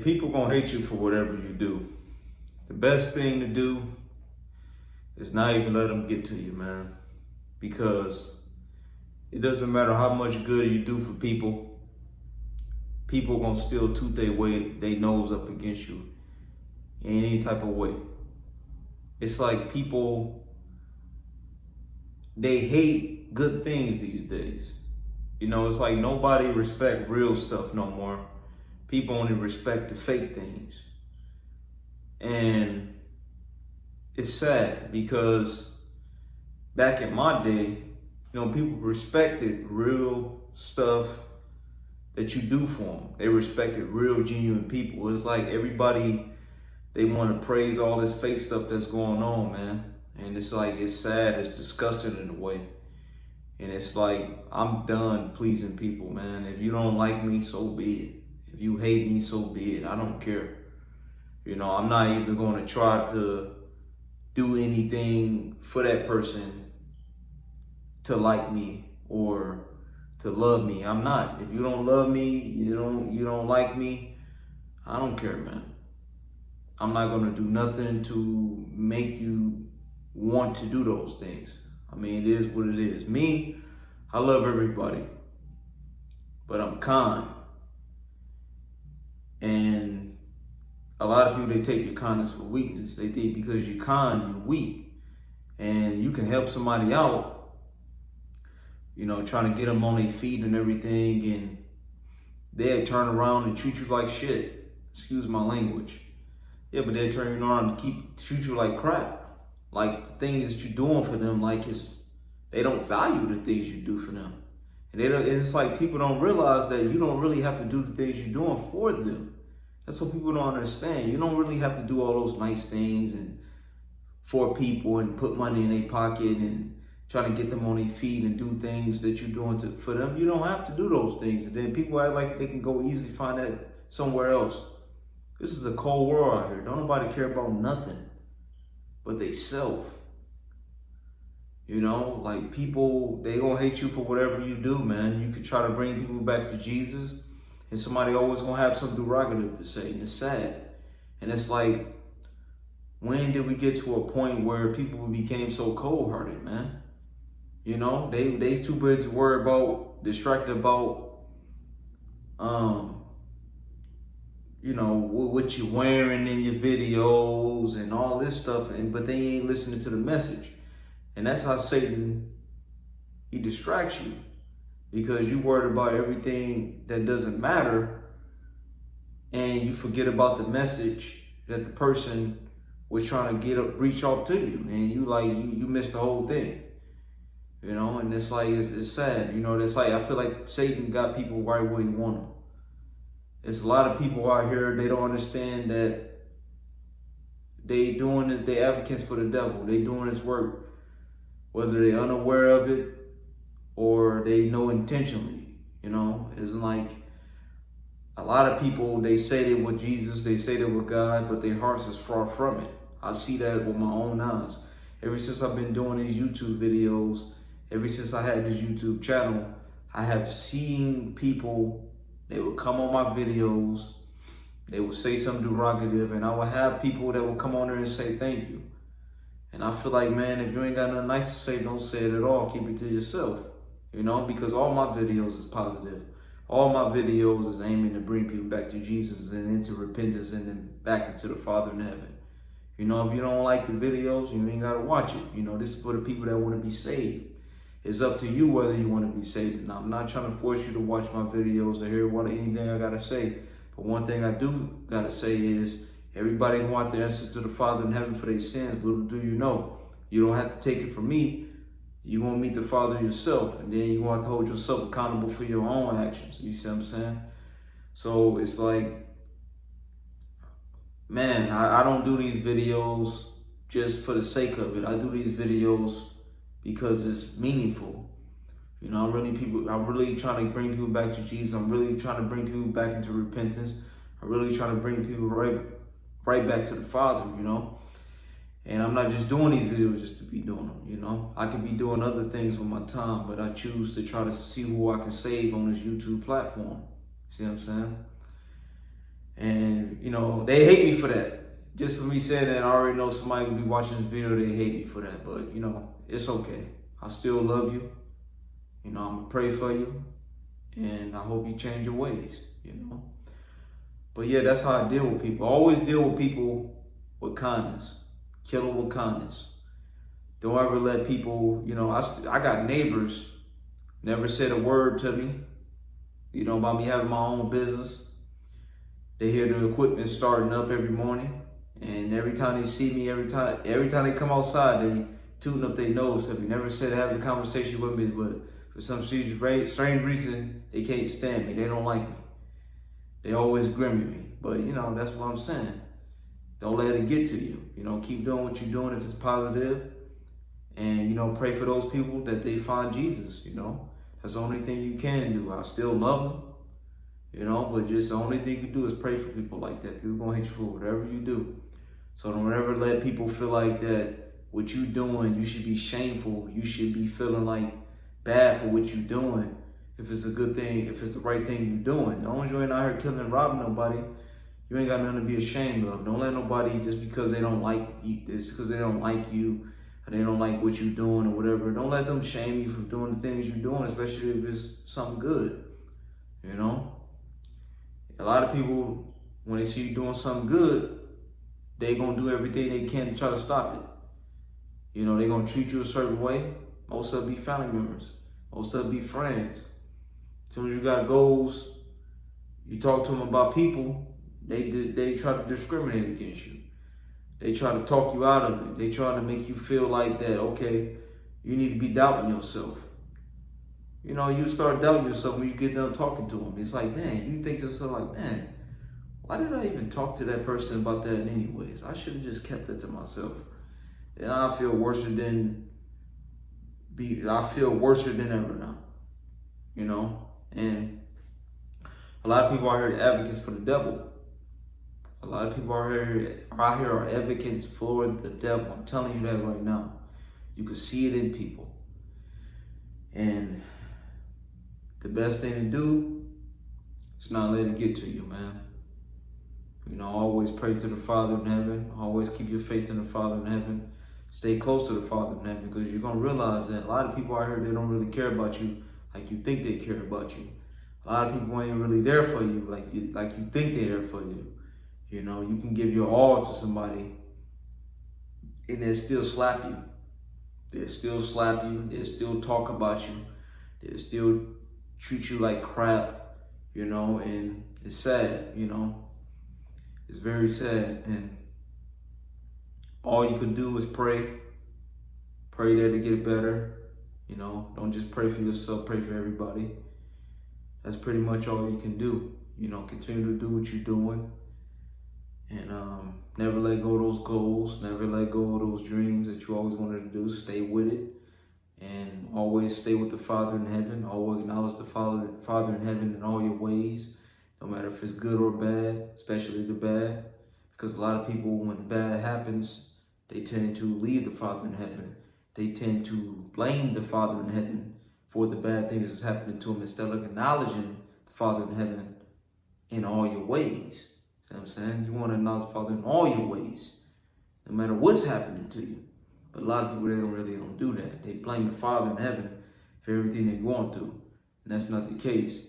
People gonna hate you for whatever you do. The best thing to do is not even let them get to you, man. Because it doesn't matter how much good you do for people, people gonna still toot their nose up against you in any type of way. It's like people, they hate good things these days. You know, it's like nobody respect real stuff no more. People only respect the fake things. And it's sad because back in my day, you know, people respected real stuff that you do for them. They respected real, genuine people. It's like everybody, they want to praise all this fake stuff that's going on, man. And it's like, it's sad, it's disgusting in a way. And it's like, I'm done pleasing people, man. If you don't like me, so be it. If you hate me, so be it. I don't care. You know, I'm not even going to try to do anything for that person to like me or to love me. I'm not. If you don't love me, you don't like me, I don't care, man. I'm not going to do nothing to make you want to do those things. I mean, it is what it is. Me, I love everybody, but I'm kind. And a lot of people, they take your kindness for weakness. They think because you're kind, you're weak. And you can help somebody out, you know, trying to get them on their feet and everything, and they'll turn around and treat you like shit. Excuse my language. Yeah, but they'll turn around and treat you like crap. Like the things that you're doing for them, like they don't value the things you do for them. And it's like people don't realize that you don't really have to do the things you're doing for them. That's what people don't understand. You don't really have to do all those nice things and for people and put money in their pocket and try to get them on their feet and do things that you're doing for them. You don't have to do those things. And then people act like they can go easily find that somewhere else. This is a cold world out here. Don't nobody care about nothing but they self. You know, like people, they gonna hate you for whatever you do, man. You could try to bring people back to Jesus, and somebody always gonna have something derogative to say, and it's sad. And it's like, when did we get to a point where people became so cold-hearted, man? You know, they too busy worried about, distracted about, you know, what you're wearing in your videos and all this stuff, but they ain't listening to the message. And that's how Satan, he distracts you, because you worried about everything that doesn't matter, and you forget about the message that the person was trying to reach off to you, and you missed the whole thing. You know, and it's like, it's sad. You know, it's like, I feel like Satan got people right where he want them. There's a lot of people out here, they don't understand that they advocates for the devil. They doing his work, whether they're unaware of it or they know intentionally. You know, it's like a lot of people, they say they with Jesus, they say they with God, but their hearts is far from it. I see that with my own eyes. Ever since I've been doing these YouTube videos, ever since I had this YouTube channel, I have seen people, they would come on my videos, they would say something derogative, and I would have people that would come on there and say thank you. And I feel like, man, if you ain't got nothing nice to say, don't say it at all. Keep it to yourself, you know, because all my videos is positive. All my videos is aiming to bring people back to Jesus and into repentance and then back into the Father in heaven. You know, if you don't like the videos, you ain't got to watch it. You know, this is for the people that want to be saved. It's up to you whether you want to be saved or not. I'm not trying to force you to watch my videos or hear anything I got to say. But one thing I do got to say is, everybody who want the answer to the Father in heaven for their sins, little do you know, you don't have to take it from me. You won't meet the Father yourself, and then you want to hold yourself accountable for your own actions. You see what I'm saying? So it's like, man, I don't do these videos just for the sake of it. I do these videos because it's meaningful. You know, I'm really trying to bring people back to Jesus. I'm really trying to bring people back into repentance. I'm really trying to bring people right back to the Father, you know. And I'm not just doing these videos just to be doing them, you know. I could be doing other things with my time, but I choose to try to see who I can save on this YouTube platform. See what I'm saying? And, you know, they hate me for that. Just for me saying that, I already know somebody will be watching this video, they hate me for that. But, you know, it's okay. I still love you. You know, I'm going to pray for you. And I hope you change your ways, you know. But yeah, that's how I deal with people. I always deal with people with kindness. Kill them with kindness. Don't ever let people, you know, I got neighbors, never said a word to me, you know, about me having my own business. They hear the equipment starting up every morning. And every time they see me, every time they come outside, they tune up their nose to me. Never said have a conversation with me, but for some strange reason, they can't stand me. They don't like me. They always grim at me. But, you know, that's what I'm saying. Don't let it get to you. You know, keep doing what you're doing if it's positive. And, you know, pray for those people that they find Jesus, you know. That's the only thing you can do. I still love them, you know, but just the only thing you can do is pray for people like that. People going to hate you for whatever you do. So don't ever let people feel like that what you doing, you should be shameful. You should be feeling like bad for what you doing. If it's a good thing, if it's the right thing you're doing. As long as you ain't out here killing and robbing nobody, you ain't got nothing to be ashamed of. Don't let nobody, just because they don't like you, it's because they don't like you, or they don't like what you're doing or whatever, don't let them shame you for doing the things you're doing, especially if it's something good, you know? A lot of people, when they see you doing something good, they gonna do everything they can to try to stop it. You know, they gonna treat you a certain way. Most of it be family members. Most of it be friends. As soon as you got goals, you talk to them about people, they try to discriminate against you. They try to talk you out of it. They try to make you feel like that, okay, you need to be doubting yourself. You know, you start doubting yourself when you get done talking to them. It's like, dang, you think to yourself like, man, why did I even talk to that person about that anyways? I should have just kept that to myself. And I feel worse than ever now, you know? And a lot of people out here are advocates for the devil. A lot of people out here are advocates for the devil. I'm telling you that right now. You can see it in people. And the best thing to do is not let it get to you, man. You know, always pray to the Father in heaven. Always keep your faith in the Father in heaven. Stay close to the Father in heaven, because you're going to realize that a lot of people out here, they don't really care about you like you think they care about you. A lot of people ain't really there for you like you think they're there for you. You know, you can give your all to somebody and they'll still slap you. They'll still slap you. They'll still talk about you. They'll still treat you like crap, you know, and it's sad, you know. It's very sad. And all you can do is pray. Pray that it get better. You know, don't just pray for yourself, pray for everybody. That's pretty much all you can do. You know, continue to do what you're doing. And never let go of those goals. Never let go of those dreams that you always wanted to do. Stay with it. And always stay with the Father in heaven. Always acknowledge the Father in heaven in all your ways. No matter if it's good or bad, especially the bad. Because a lot of people, when bad happens, they tend to leave the Father in heaven. They tend to blame the Father in heaven for the bad things that's happening to them, instead of acknowledging the Father in heaven in all your ways. You know what I'm saying? You want to acknowledge the Father in all your ways, no matter what's happening to you. But a lot of people, they don't do that. They blame the Father in heaven for everything they're going through. And that's not the case.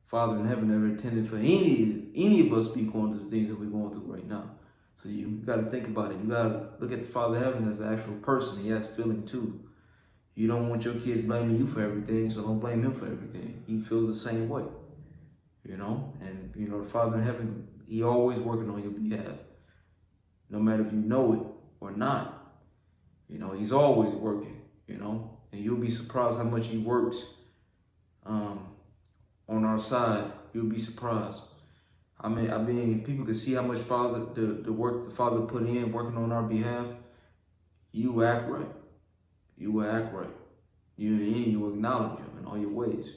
Father in heaven never intended for any of us to be going through the things that we're going through right now. So you got to think about it. You got to look at the Father in heaven as an actual person. He has feeling too. You don't want your kids blaming you for everything, so don't blame him for everything. He feels the same way, you know? And, you know, the Father in heaven, he always working on your behalf. No matter if you know it or not, you know, he's always working, you know? And you'll be surprised how much he works on our side. You'll be surprised. I mean, if people could see how much the work the Father put in working on our behalf, you will act right. You will act right. You acknowledge him in all your ways.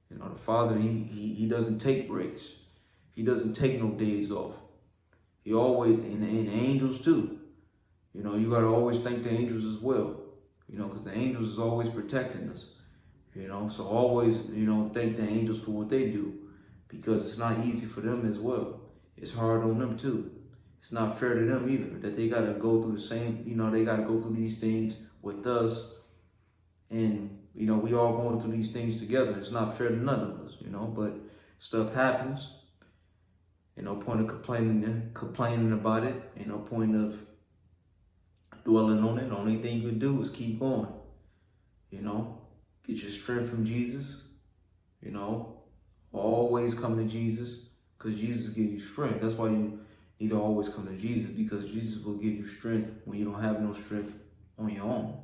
You know, the Father, he doesn't take breaks. He doesn't take no days off. He always, and angels too. You know, you got to always thank the angels as well. You know, because the angels is always protecting us. You know, so always, you know, thank the angels for what they do. Because it's not easy for them as well. it's hard on them too. It's not fair to them either that they gotta go through the same, they gotta go through these things with us. And, we all going through these things together. It's not fair to none of us, but stuff happens. No point of complaining about it. Ain't no point of dwelling on it. The only thing you can do is keep going. Get your strength from Jesus. Always come to Jesus, because Jesus gives you strength. That's why you need to always come to Jesus, because Jesus will give you strength when you don't have no strength on your own.